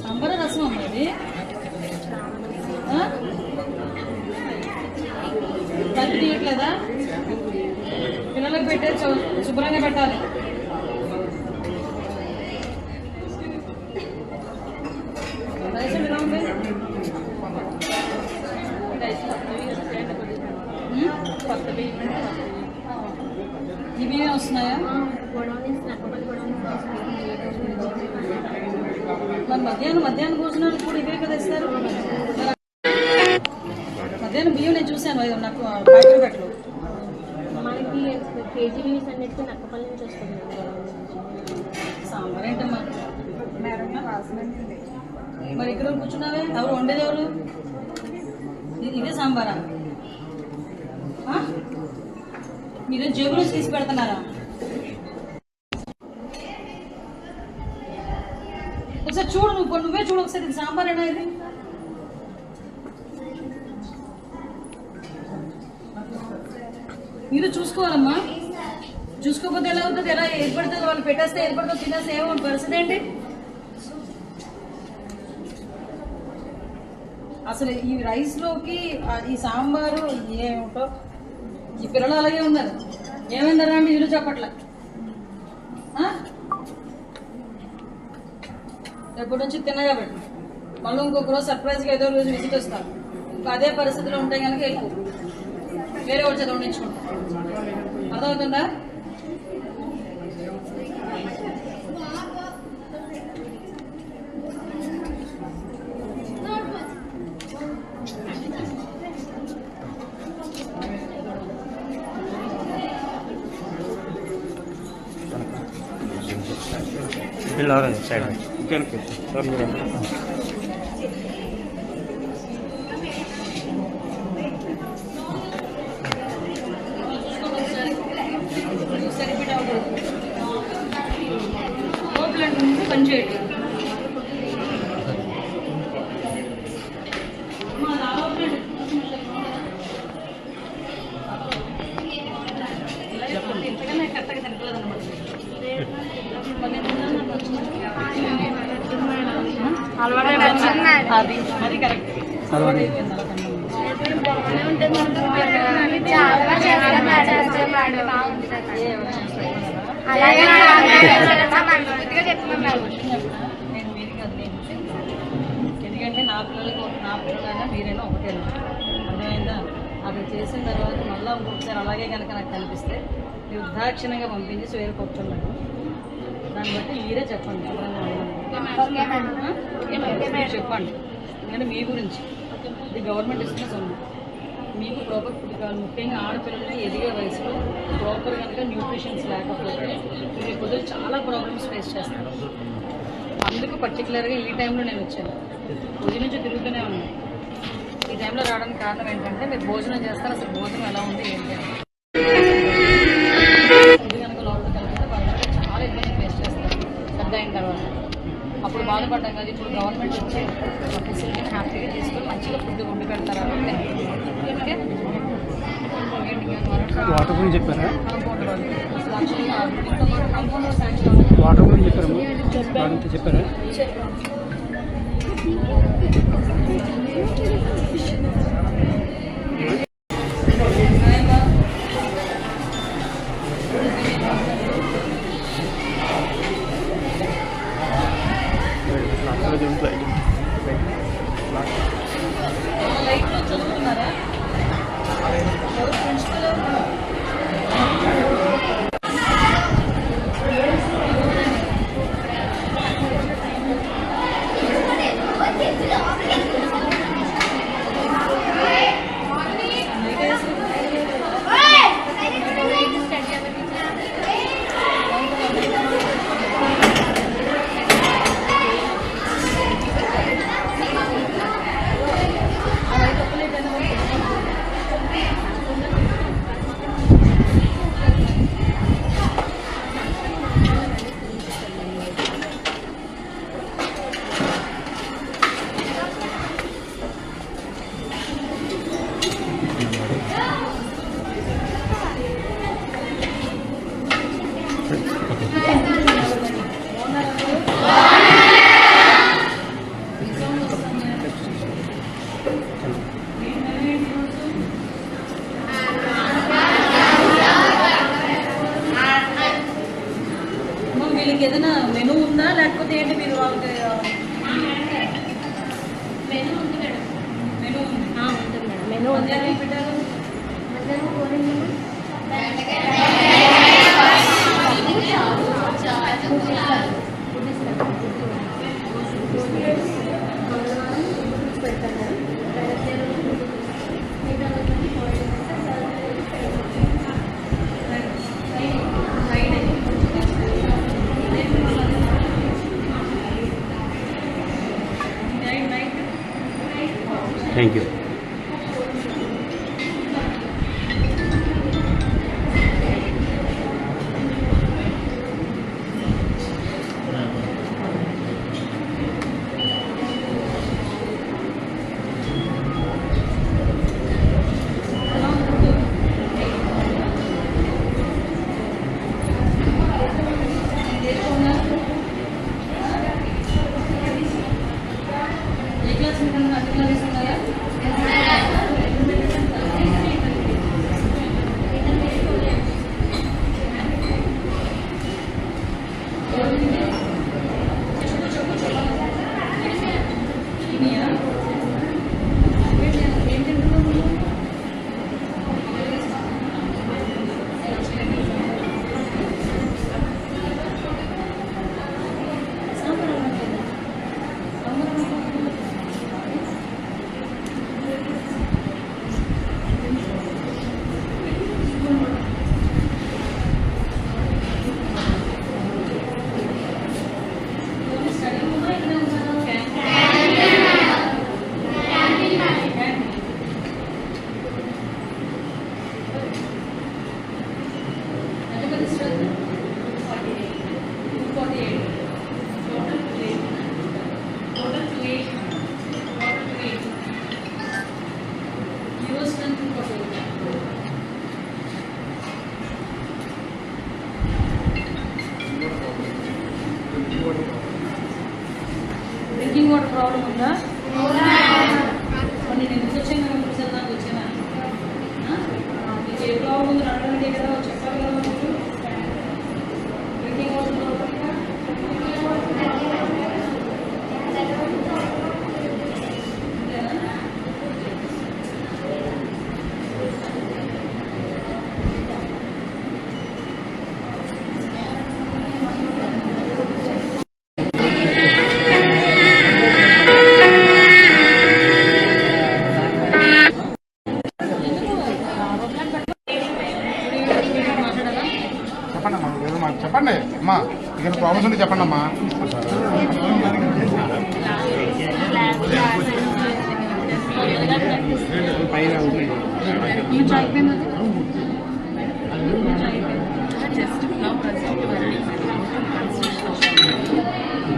సాంబార్ రసం అమ్మ ఇది కలిపి తీయట్లేదా? పిల్లలకు పెట్టే శుభ్రంగా పెట్టాలి. ఇవి వస్తున్నాయా? మరి మధ్యాహ్నం భోజనాలు కూడా ఇవే కదా ఇస్తారు. మధ్యాహ్నం బియ్యం నేను చూశాను నాకు ప్యాకెట్ పెట్టలు. మనకి కేజీ బియ్యం అన్నిటికీ నక్కపల్లి నుంచి వస్తుంది. సాంబార్ ఏంటమ్మా? మరి ఇక్కడ కూర్చున్నావే? ఎవరు వండేది ఎవరు? ఇదే సాంబారా? మీరు జేబులో తీసి పెడుతున్నారా? ఒకసారి చూడు, నువ్వే చూడు ఒకసారి. ఇది సాంబార్ అయినా ఇది? మీరు చూసుకోవాలమ్మా. చూసుకోకపోతే ఎలా అవుతుంది? ఎలా ఏర్పడుతుంది? వాళ్ళు పెట్టేస్తే ఏర్పడుతుంది, తినేస్తే ఏమో పరిస్థితి ఏంటి? అసలు ఈ రైస్లోకి ఈ సాంబారు ఏమిటో. ఈ పిల్లలు అలాగే ఉన్నారు. ఏమైందరా అంటే ఇల్లు చెప్పట్లే. రేపటి నుంచి తిన్నగా పెట్టు. మళ్ళీ ఇంకొక రోజు సర్ప్రైజ్గా ఏదో రోజు విజిట్ వస్తారు. ఇంకా అదే పరిస్థితిలో ఉంటే కనుక వెళ్ళిపో, వేరే వచ్చి అది వండించుకుంటాం. అర్థమవుతుందా? సైడ్ పనిచేయండి. ఇంతకన్నా కరెక్ట్గా తినట్లేదు అనమాట. అది కరెక్ట్. ఎందుకంటే నా పిల్లలైనా మీరైనా ఒకటే. అర్థమైందా? అది చేసిన తర్వాత మళ్ళీ ఇంకొకసారి అలాగే కనుక నాకు కనిపిస్తే నిర్దాక్షిణంగా పంపించి వేరే కూర్చున్నాను. దాన్ని బట్టి మీరే చెప్పండి. మీరు చెప్పండి. ఎందుకంటే మీ గురించి ఇది గవర్నమెంట్ ఇస్తున్న సొమ్ము. మీకు ప్రాపర్ ఫుడ్ కావాలి. ముఖ్యంగా ఆడపిల్లలకి ఎదిగే వయసులో ప్రాపర్ కనుక న్యూట్రిషన్స్ లేకపోతే మీరు పొద్దున చాలా ప్రాబ్లమ్స్ ఫేస్ చేస్తారు. అందుకు పర్టికులర్గా ఈ టైంలో నేను వచ్చాను. ఉదయం నుంచి తిరుగుతూనే ఉన్నాను. ఈ టైంలో రావడానికి కారణం ఏంటంటే మీరు భోజనం చేస్తారు. అసలు భోజనం ఎలా ఉంది ఏంటి అని. ఇది కనుక లోపల కలిపితే వాళ్ళకి చాలా ఇబ్బంది ఫేస్ చేస్తారు పెద్ద అయిన తర్వాత. అప్పుడు బాధపడ్డాం కదా. ఇప్పుడు గవర్నమెంట్ వచ్చి ఫెసిలిటీని హ్యాపీగా తీసుకొని మంచిగా ఫుడ్ వండి పెడతారు. ఓకే, వాటర్ గురించి చెప్పారా? కాంపౌండ్ శాంక్షన్ వాటర్ గురించి చెప్పారా? చెప్పారా? లైట్లో చదువుతున్నారా? వీళ్ళకి ఏదైనా మెనూ ఉందా లేకపోతే ఏంటి మీరు వాళ్ళకి మెనూ ఉంది మేడం. మెనూ ఉంది ఉంటుంది మేడం. మెనూ ఉంది. మధ్యాహ్నం పెట్టారు మధ్యాహ్నం కూరలు థ్యాంక్ యూ. ఏ క్లాస్ మీకు అన్ని ఉన్నాయా? డ్రింకింగ్ వాటర్ ప్రాబ్లం ఉందా? నేను ఎందుకు వచ్చాను? నాకు వచ్చానా? మీకు ఏ ప్రాబ్లం ఉందో అడగండి కదా, చెప్పాలి కదా మీకు. డ్రింకింగ్ వాటర్ ప్రాబ్లం చెప్పండి అమ్మా, ఇక్కడ ప్రాబ్లమ్స్ ఉంటే చెప్పండి అమ్మా. జస్ట్ నా ప్రజెంట్ వర్కింగ్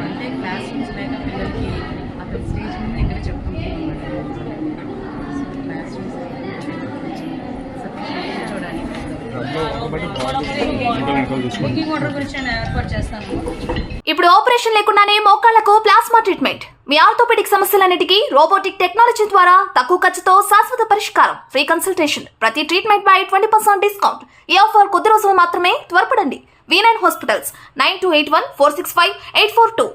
అంటే క్లాస్ రూమ్స్ లేక పిల్లలకి అక్కడ స్టేజ్ మీద దగ్గర చెప్పుకుంటున్నాం క్లాస్ రూమ్స్ డ్రింకింగ్ వాటర్ గురించి నేను ఏర్పాటు చేస్తాను. ఇప్పుడు ఆపరేషన్ లేకుండానే మోకాళ్లకు ప్లాస్మా ట్రీట్మెంట్. మీ ఆర్థోపెడిక్ సమస్యలన్నిటికీ రోబోటిక్ టెక్నాలజీ ద్వారా తక్కువ ఖర్చుతో శాశ్వత పరిష్కారం. Free consultation. ప్రతి ట్రీట్మెంట్ పై 20% డిస్కౌంట్. ఈ ఆఫర్ కొద్ది రోజులు మాత్రమే. త్వరపడండి. V9 hospitals 9281465842.